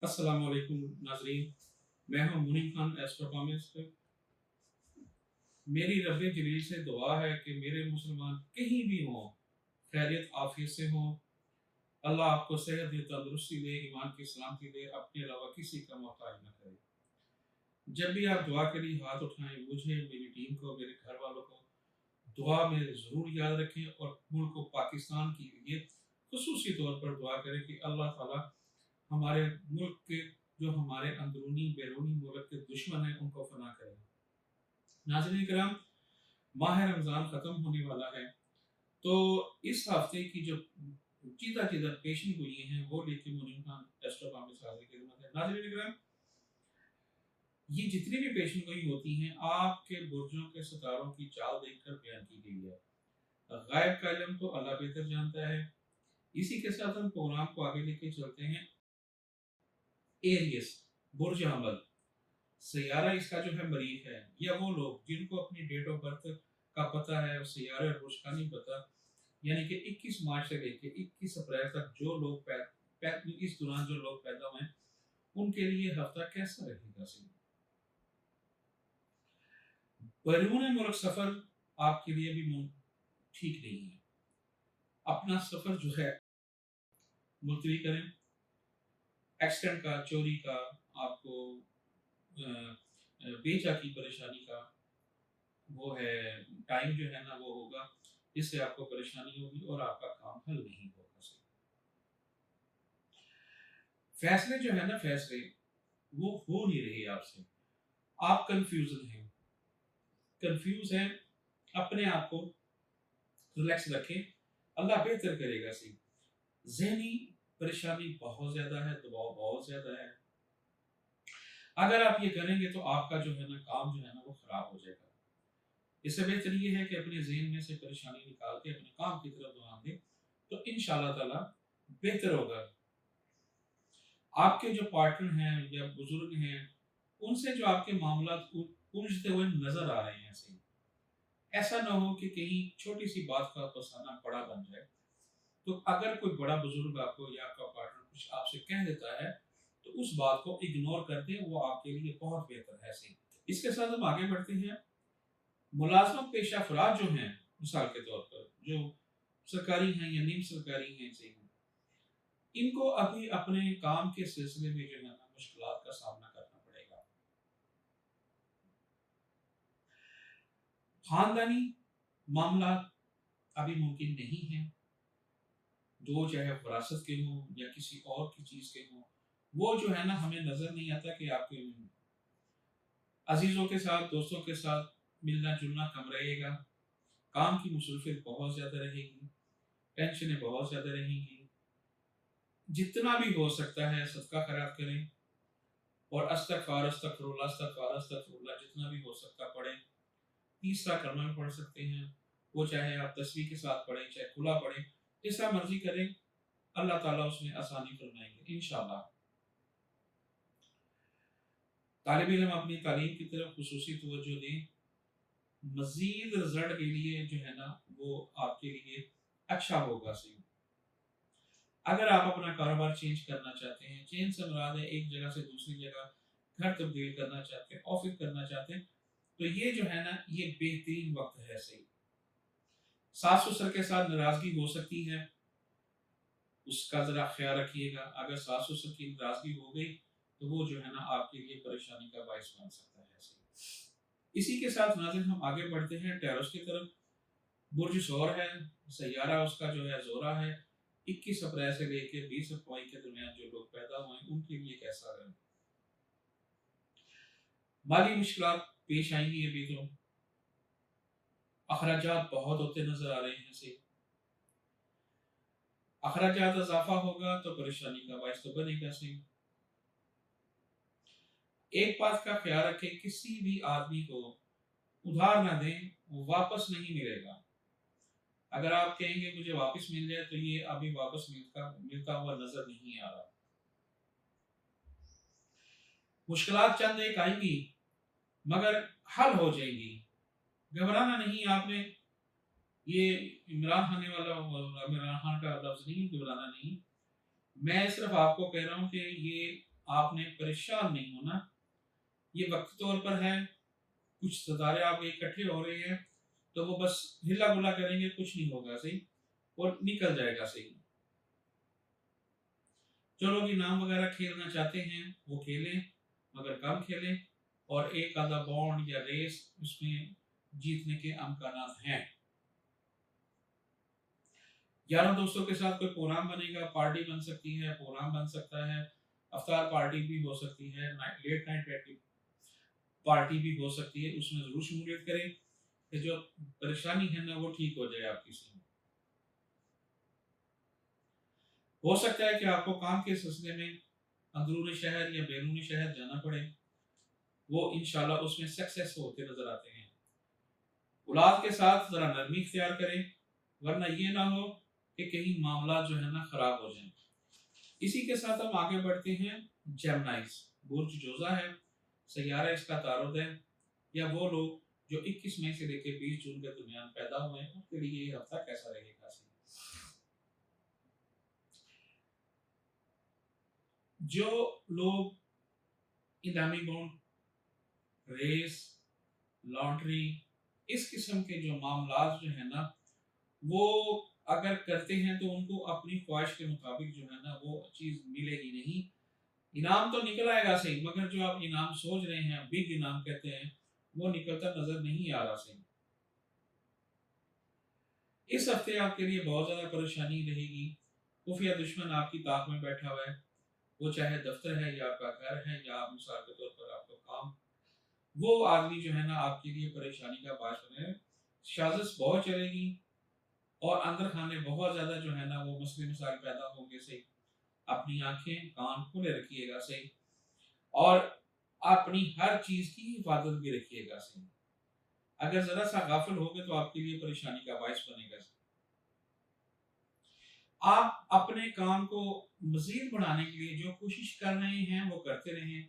अस्सलाम वालेकुम नाज़रीन। मैं हूं मुनीम खान एस्ट्रोकॉमिस्ट। मेरी रब जलील से दुआ है कि मेरे मुसलमान कहीं भी हों, खैरियत आफियत से हों। अल्लाह आपको सेहत दे, तंदुरुस्ती दे, ईमान की सलामती दे, अपने अलावा किसी का मोहताज न करे। जब भी आप दुआ के लिए हाथ उठाएं, मुझे, मेरी टीम को, मेरे घर वालों को दुआ में ज़रूर याद रखें और मुल्क को, पाकिस्तान के लिए खुसूसी तौर पर दुआ करें कि अल्लाह ताला हमारे मुल्क के जो हमारे अंदरूनी बैरूनी मुल्क के दुश्मन हैं उनको फना करें। नाज़रीन किराम, माह रमज़ान ख़त्म होने वाला है, तो इस हफ्ते की जो चीज़ा चीज़ा पेशन गोइयाँ हैं वो लेके मुनीम खान एस्ट्रोकॉमिस्ट हाज़िर खिदमत है। नाज़रीन किराम, ये जितनी भी पेशन गोई होती हैं आपके बुर्जों के सितारों की चाल देखकर बयान की गई है। गायब का इल्म तो अल्लाह बेहतर जानता है। इसी के साथ हम प्रोग्राम को आगे लेके चलते हैं। एरियस, बुर्ज हमल, सैयारा इसका जो है मरीख है, या वो लोग जिनको अपनी डेट ऑफ बर्थ का पता है और सैयारे और बुर्ज का नहीं पता, यानी कि 21 मार्च से लेकर 21 अप्रैल तक जो लोग इस दौरान जो लोग पैदा हुए हैं, उनके लिए हफ्ता कैसा रहेगा। बैरून मुल्क सफर आपके लिए भी ठीक नहीं है। अपना सफर जो है मुलतवी करें। एक्सीडेंट का, चोरी का, आपको बेचा की परेशानी का वो है टाइम जो है ना वो होगा, जिससे आपको परेशानी होगी और आपका काम हल नहीं होगा। सही फैसले जो है ना, फैसले वो हो नहीं रहे आपसे। आप कंफ्यूजन हैं, कंफ्यूज हैं। अपने आप को रिलैक्स रखें, अल्लाह बेहतर करेगा। सही जहनी परेशानी बहुत ज्यादा है, दबाव बहुत ज्यादा है। अगर आप ये करेंगे तो आपका जो है ना काम जो है ना वो खराब हो जाएगा। इससे बेहतर ये है कि अपने ज़हन में से परेशानी निकाल के अपने काम की तरफ ध्यान दें, तो इंशाअल्लाह ताला बेहतर होगा। आपके जो पार्टनर हैं या बुजुर्ग हैं, उनसे जो आपके मामला उलझते हुए नजर आ रहे हैं। सही ऐसा ना हो कि कहीं छोटी सी बात का फसाना बड़ा बन जाए। तो अगर कोई बड़ा बुजुर्ग आपको या आपका पार्टनर कुछ आपसे कह देता है, तो उस बात को इग्नोर कर दें, वो आपके लिए बहुत बेहतर है। सही इसके साथ हम आगे बढ़ते हैं। मुलाजमत पेशा अफराद जो हैं, मिसाल के तौर पर जो सरकारी हैं या निम सरकारी हैं, सही इनको अभी अपने काम के सिलसिले में जो है ना मुश्किलात का सामना करना पड़ेगा। खानदानी मामला अभी मुमकिन नहीं है। दो चाहे विरासत के हों या किसी और की चीज के हों, वो जो है ना हमें नजर नहीं आता कि आपके अजीजों के साथ, दोस्तों के साथ मिलना जुलना कम रहेगा। काम की मुसरफियत बहुत ज्यादा रहेगी, टेंशनें बहुत ज्यादा रहेंगी। जितना भी हो सकता है सदका खैरात करें और अस्तगफार अस्तगफिरुल्लाह अस्तगफार अस्तगफिरुल्लाह जितना भी हो सकता पढ़ें। तीसरा कलमा भी पढ़ सकते हैं, वो चाहे आप तस्वीर के साथ पढ़ें चाहे खुला पढ़ें, जैसा मर्जी करें, अल्लाह ताला उसमें आसानी फरमाएंगे इंशाअल्लाह। तालिब इल्म अपनी तालीम की तरफ खुसूसी तवज्जो दें। मजीद रिजल्ट के लिए जो है ना वो आपके लिए अच्छा होगा। सही अगर आप अपना कारोबार चेंज करना चाहते हैं, चेंज से मुराद है एक जगह से दूसरी जगह, घर तब्दील करना चाहते हैं, ऑफिस करना चाहते हैं, तो ये जो है ना ये बेहतरीन वक्त है। सही सास ससुर के साथ नाराजगी हो सकती है, उसका जरा ख्याल रखिएगा। अगर सास ससुर की नाराजगी हो गई तो वो जो है ना आपके लिए परेशानी का बायस बन सकता है। सही इसी के साथ नाज़रीन हम आगे बढ़ते हैं टेरस की तरफ। बुर्ज सौर है, सैयारा उसका जो है जोरा है। 21 अप्रैल से लेकर 20 अप्रैल के दरमियान जो लोग पैदा हुए हैं उनके लिए कैसा रहे। माली मुश्किलात पेश आएंगी। अभी तो अखराजात बहुत होते नजर आ रहे हैं। सही अखराजात इजाफा होगा तो परेशानी का बायस तो बनेगा। सही एक बात का ख्याल रखें, किसी भी आदमी को उधार ना दें, वो वापस नहीं मिलेगा। अगर आप कहेंगे मुझे वापस मिल जाए, तो ये अभी वापस मिलता हुआ नजर नहीं आ रहा। मुश्किलात चंद एक आएंगी मगर हल हो जाएंगी। घबराना नहीं आपने। ये इमरान खान वाला इमरान खान का लफ्ज नहीं, घबराना नहीं। मैं सिर्फ आपको कह रहा हूँ कि ये آپ نے پریشان نہیں ہونا، یہ وقت طور پر ہے، کچھ ستارے آپ اکٹھے ہو رہے ہیں تو وہ بس ہلا گلا کریں گے، کچھ نہیں ہوگا صحیح، اور نکل جائے گا صحیح۔ جو لوگ انعام وغیرہ کھیلنا چاہتے ہیں وہ کھیلیں، مگر کم کھیلیں، اور ایک آدھا بانڈ یا ریس اس میں جیتنے کے امکانات ہیں۔ یاروں دوستوں کے ساتھ کوئی پروگرام بنے گا، پارٹی بن سکتی ہے، پروگرام بن سکتا ہے، افطار پارٹی بھی ہو سکتی ہے، لیٹ نائٹ پارٹی بھی ہو سکتی ہے، اس میں ضرور شمولیت کریں کہ جو پریشانی ہے نا وہ ٹھیک ہو جائے آپ کی سے۔ ہو سکتا ہے کہ آپ کو کام کے سلسلے میں اندرون شہر یا بیرون شہر جانا پڑے، وہ انشاءاللہ اس میں سکسیس ہوتے نظر آتے ہیں۔ اولاد کے ساتھ ذرا نرمی اختیار کریں، ورنہ یہ نہ ہو کہ کہیں معاملات جو ہے نا خراب ہو جائیں۔ اسی کے ساتھ ہم آگے بڑھتے ہیں۔ جیمنائز برج جوزہ ہے، سیارہ اس کا تارود ہے، یا وہ لوگ جو 21 مئی سے لے کے 20 جون کے درمیان پیدا ہوئے ہیں ان کے لیے یہ ہفتہ کیسا رہے گا؟ جو لوگ انعامی بانڈ، ریس، لانٹری، اس قسم کے جو معاملات جو ہیں نا وہ اگر کرتے ہیں تو ان کو اپنی خواہش کے مطابق جو ہے نا وہ چیز ملے گی نہیں۔ انعام تو نکل آئے گا صحیح، مگر جو آپ انعام سوچ رہے ہیں، بگ انعام کہتے ہیں، وہ نکلتا نظر نہیں آ رہا صحیح۔ اس ہفتے آپ کے لیے بہت زیادہ پریشانی رہے گی۔ خفیہ دشمن آپ کی طاق میں بیٹھا ہوا ہے، وہ چاہے دفتر ہے یا آپ کا گھر ہے یا آپ مثال کے طور پر آپ کا کام، وہ آدمی جو ہے نا آپ کے لیے پریشانی کا باعث بنے۔ سازش بہت چلے گی اور اندر خانے بہت زیادہ جو ہے نا وہ مسئلے مسائل پیدا ہوں گے صحیح۔ اپنی آنکھیں کان کھلے رکھیے گا صحیح، اور اپنی ہر چیز کی حفاظت بھی رکھیے گا صحیح۔ اگر ذرا سا غافل ہوگے تو آپ کے لیے پریشانی کا باعث بنے گا۔ آپ اپنے کام کو مزید بڑھانے کے لیے جو کوشش کر رہے ہیں وہ کرتے رہیں،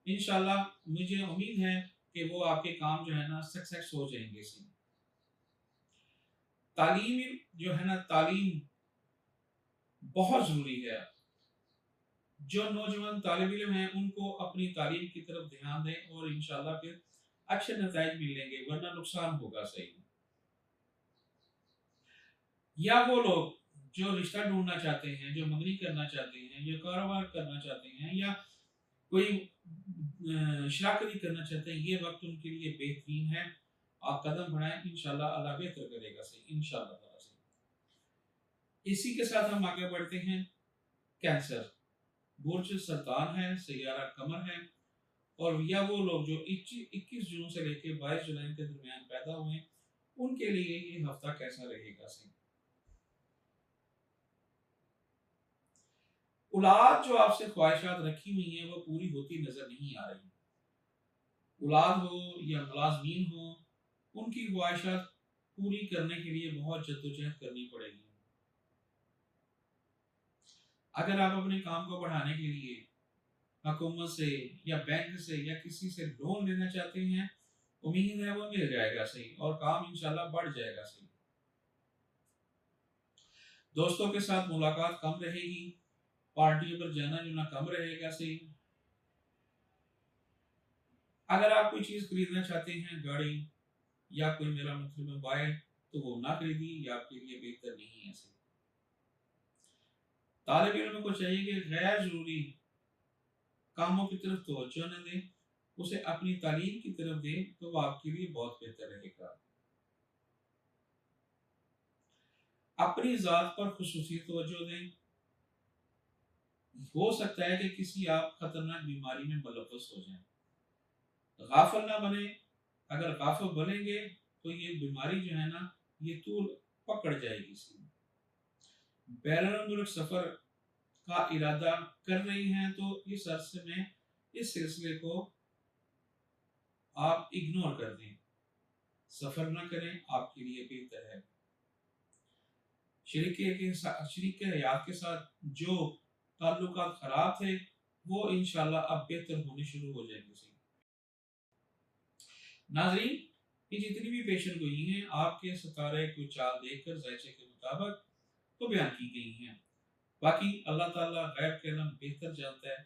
انشاءاللہ مجھے امید ہے کہ وہ آپ کے کام جو ہے نا سکسیس ہو جائیں گے۔ تعلیم جو ہے نا، تعلیم بہت ضروری ہے۔ جو نوجوان طالب علم ہیں ان کو اپنی تعلیم کی طرف دھیان دیں اور انشاءاللہ پھر اچھے نتائج ملیں گے، ورنہ نقصان ہوگا صحیح۔ یا وہ لوگ جو رشتہ ڈھونڈنا چاہتے ہیں، جو منگنی کرنا چاہتے ہیں، یا کاروبار کرنا چاہتے ہیں، یا کوئی شراکتی کرنا چاہتے ہیں، یہ وقت ان کے لیے بہترین ہے۔ آپ قدم بڑھائیں، انشاءاللہ اللہ بہتر کرے گا صحیح، انشاءاللہ تعالیٰ صحیح۔ اسی کے ساتھ ہم آگے بڑھتے ہیں۔ کینسر برج سرطان ہے، سیارہ قمر ہے، اور یا وہ لوگ جو 21 جون سے لے کے 22 جولائی کے درمیان پیدا ہوئے ہیں ان کے لیے یہ ہفتہ کیسا رہے گا صحیح۔ اولاد جو آپ سے خواہشات رکھی ہوئی ہیں وہ پوری ہوتی نظر نہیں آ رہی۔ اولاد ہو یا ملازمین ہو، ان کی خواہشات پوری کرنے کے لیے بہت جدوجہد کرنی پڑے گی۔ اگر آپ اپنے کام کو بڑھانے کے لیے حکومت سے یا بینک سے یا کسی سے لون لینا چاہتے ہیں، امید ہے وہ مل جائے گا صحیح، اور کام انشاءاللہ بڑھ جائے گا صحیح۔ دوستوں کے ساتھ ملاقات کم رہے گی، پارٹیوں پر جانا جانا کم رہے گا صحیح۔ اگر آپ کوئی چیز خریدنا چاہتے ہیں، گاڑی یا کوئی میرا مطلب موبائل، تو وہ نہ خریدی، یہ آپ کے لیے بہتر نہیں ہے صحیح۔ طالب علم کو چاہیے کہ غیر ضروری کاموں کی طرف توجہ نہ دیں، اسے اپنی تعلیم کی طرف دیں تو وہ آپ کے لیے بہت بہتر رہے گا۔ اپنی ذات پر خصوصی توجہ دیں، ہو سکتا ہے کہ کسی آپ خطرناک بیماری میں ملوث ہو جائیں۔ غافل نہ بنے، اگر غافل بنیں گے تو یہ بیماری جو ہے نا یہ طول پکڑ جائے گی۔ بیرون ملک سفر کا ارادہ کر رہی ہیں تو اس عرصے میں اس سلسلے کو آپ اگنور کر دیں، سفر نہ کریں، آپ کے لیے بہتر ہے۔ شریک حیات کے ساتھ جو تعلقات خراب تھے وہ انشاءاللہ اب بہتر ہونے شروع ہو جائیں گے۔ ناظرین، یہ جتنی بھی پیشن گوئی ہیں آپ کے ستارے کو چال دیکھ کر ذائچے کے مطابق تو بیان کی گئی ہیں، باقی اللہ تعالیٰ غیب کے علم بہتر جانتا ہے۔